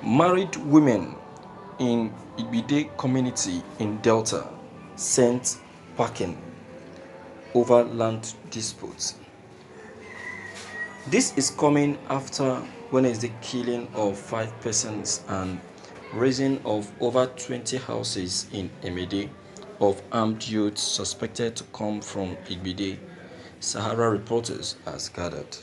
Married women in Igbide community in Delta sent packing over land disputes. This is coming after Wednesday killing of 5 persons and razing of over 20 houses in Emede of armed youths suspected to come from Igbide, Sahara Reporters has gathered.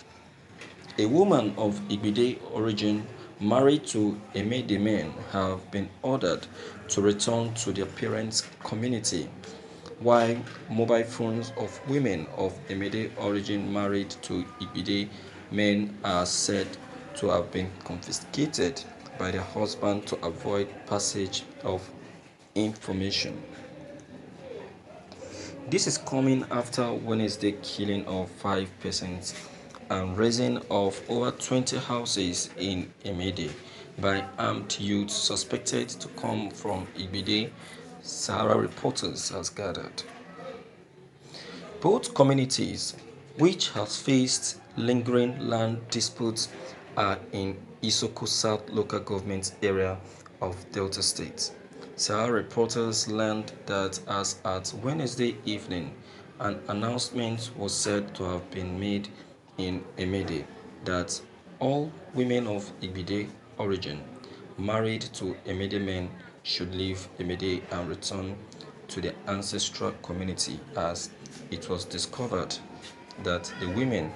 A woman of Igbide origin married to Emede men have been ordered to return to their parents' community, while mobile phones of women of Emede origin married to Igbide men are said to have been confiscated by their husband to avoid passage of information. This is coming after Wednesday killing of 5 persons and razing of over 20 houses in Emede by armed youths suspected to come from Igbide, Sahara Reporters has gathered. Both communities, which have faced lingering land disputes, are in Isoko South local government area of Delta State. Sahara Reporters learned that as at Wednesday evening, an announcement was said to have been made in Emede that all women of Igbide origin married to Emede men should leave Emede and return to their ancestral community, as it was discovered that the women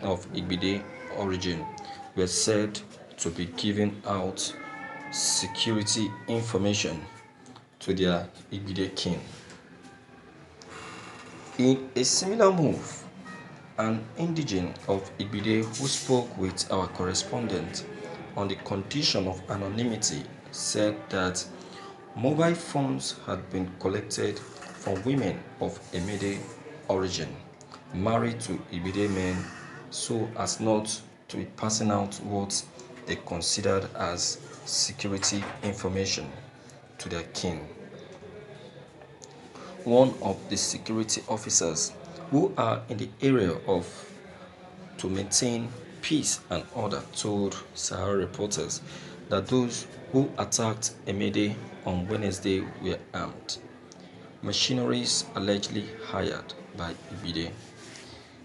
of Igbide origin were said to be giving out security information to their Igbide kin. In a similar move, an indigene of Igbide who spoke with our correspondent on the condition of anonymity said that mobile phones had been collected from women of Emede origin married to Igbide men so as not to be passing out what they considered as security information to their kin. One of the security officers who are in the area of to maintain peace and order told Sahara Reporters that those who attacked Emede on Wednesday were armed. Machineries allegedly hired by Ibide.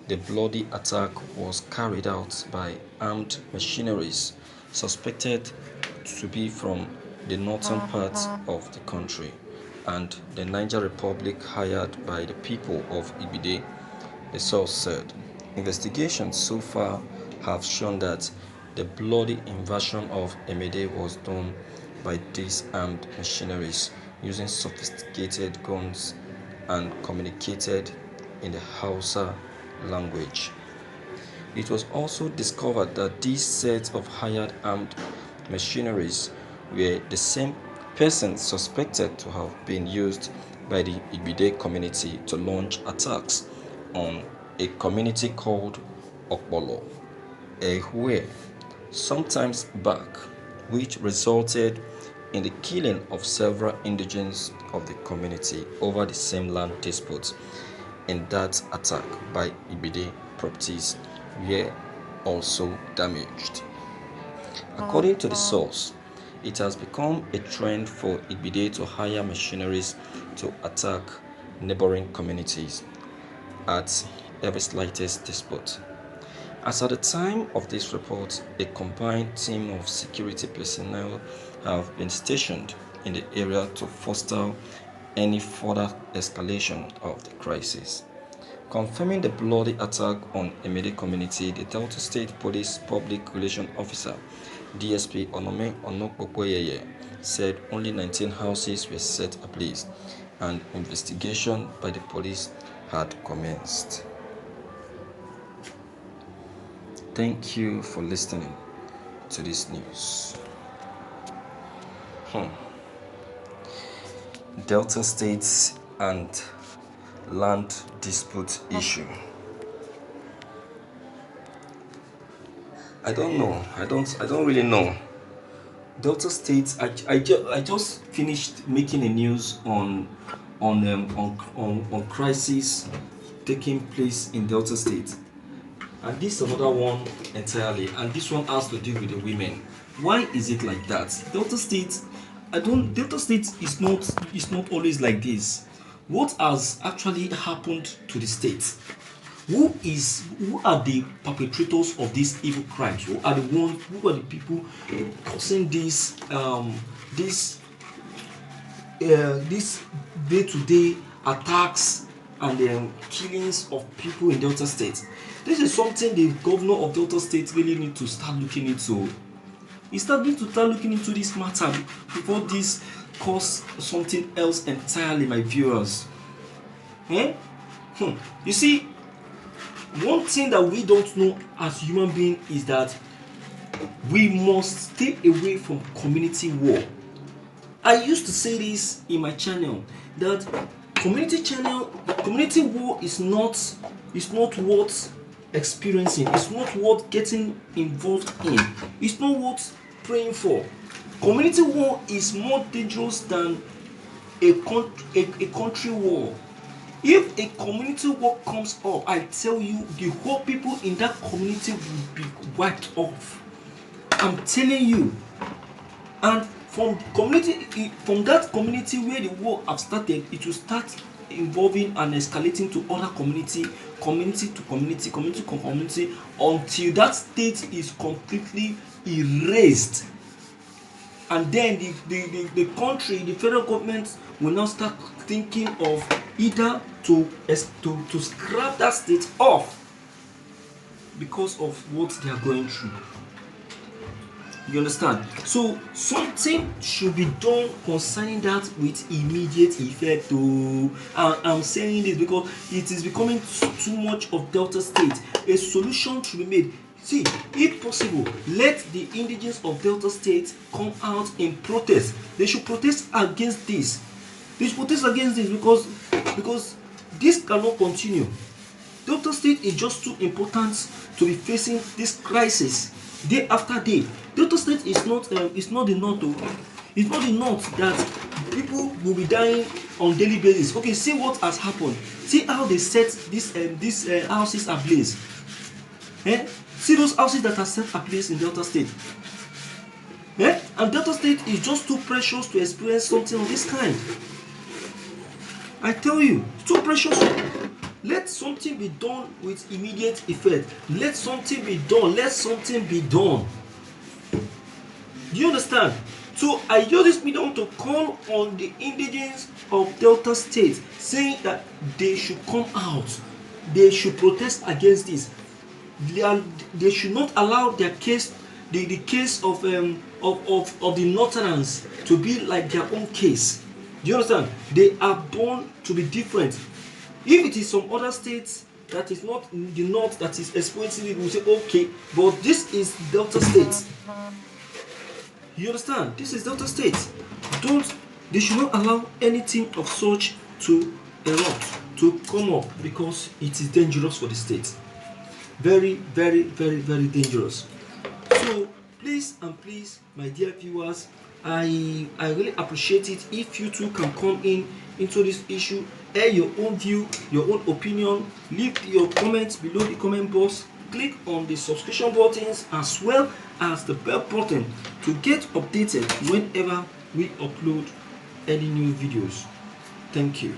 The bloody attack was carried out by armed machineries suspected to be from the northern part of the country and the Niger Republic hired by the people of Ibide, the source said. Investigations so far have shown that the bloody invasion of Emede was done by these armed machineries using sophisticated guns and communicated in the Hausa language. It was also discovered that these sets of hired armed machineries were the same persons suspected to have been used by the Igbide community to launch attacks on a community called Okbolo, Ehue, sometimes back, which resulted in the killing of several indigenes of the community over the same land dispute. In that attack by Ibide, properties were also damaged. According to the source, it has become a trend for Ibide to hire machineries to attack neighboring communities at every slightest dispute. As at the time of this report, a combined team of security personnel have been stationed in the area to foster any further escalation of the crisis. Confirming the bloody attack on Emede community, the Delta State Police Public Relations Officer, DSP Onome Onokpokoyeye, said only 19 houses were set ablaze and investigation by the police had commenced. Thank you for listening to this news. Delta States and land dispute issue. I don't know. I don't really know. Delta State. I just finished making a news on crisis taking place in Delta State. And this is another one entirely, and this one has to do with the women. Why is it like that? Delta State, Delta State is not always like this. What has actually happened to the state? Who are the perpetrators of these evil crimes? Who are the people causing this day-to-day attacks and killings of people in Delta State? This is something the governor of Delta State really need to start looking into. He's starting to start looking into this matter before this cause something else entirely, my viewers. You see, one thing that we don't know as human beings is that we must stay away from community war. I used to say this in my channel that community war is not worth experiencing. It's not worth getting involved in. It's not worth praying for. Community war is more dangerous than a country war. If a community war comes up, I tell you, the whole people in that community will be wiped off. I'm telling you. And from that community where the war have started, it will start involving and escalating to other community to community, until that state is completely erased. And then the country, the federal government will now start thinking of either to scrap that state off because of what they are going through. You understand? So something should be done concerning that with immediate effect. I'm saying this because it is becoming too much of Delta State. A solution should be made. See, if possible, let the indigenes of Delta State come out in protest. They should protest against this. Because this cannot continue. Delta State is just too important to be facing this crisis day after day. Delta State is not the north. It's not the north that people will be dying on daily basis. Okay, see what has happened. See how they set these houses ablaze. See those houses that are set ablaze in Delta State. And Delta State is just too precious to experience something of this kind. I tell you, it's too precious. Let something be done with immediate effect. Let something be done. Do you understand? So I use this medium to call on the indigenes of Delta State, saying that they should come out. They should protest against this. They should not allow their case, the case of the Northerners, to be like their own case. Do you understand? They are born to be different. If it is some other states that is not the north that is experiencing it, we'll say okay, but this is Delta State. You understand? This is Delta State. They should not allow anything of such to erupt, to come up, because it is dangerous for the state. Very, very, very, very dangerous. So please, my dear viewers, I really appreciate it if you too can come into this issue, air your own view, your own opinion, leave your comments below the comment box, click on the subscription buttons as well as the bell button to get updated whenever we upload any new videos. Thank you.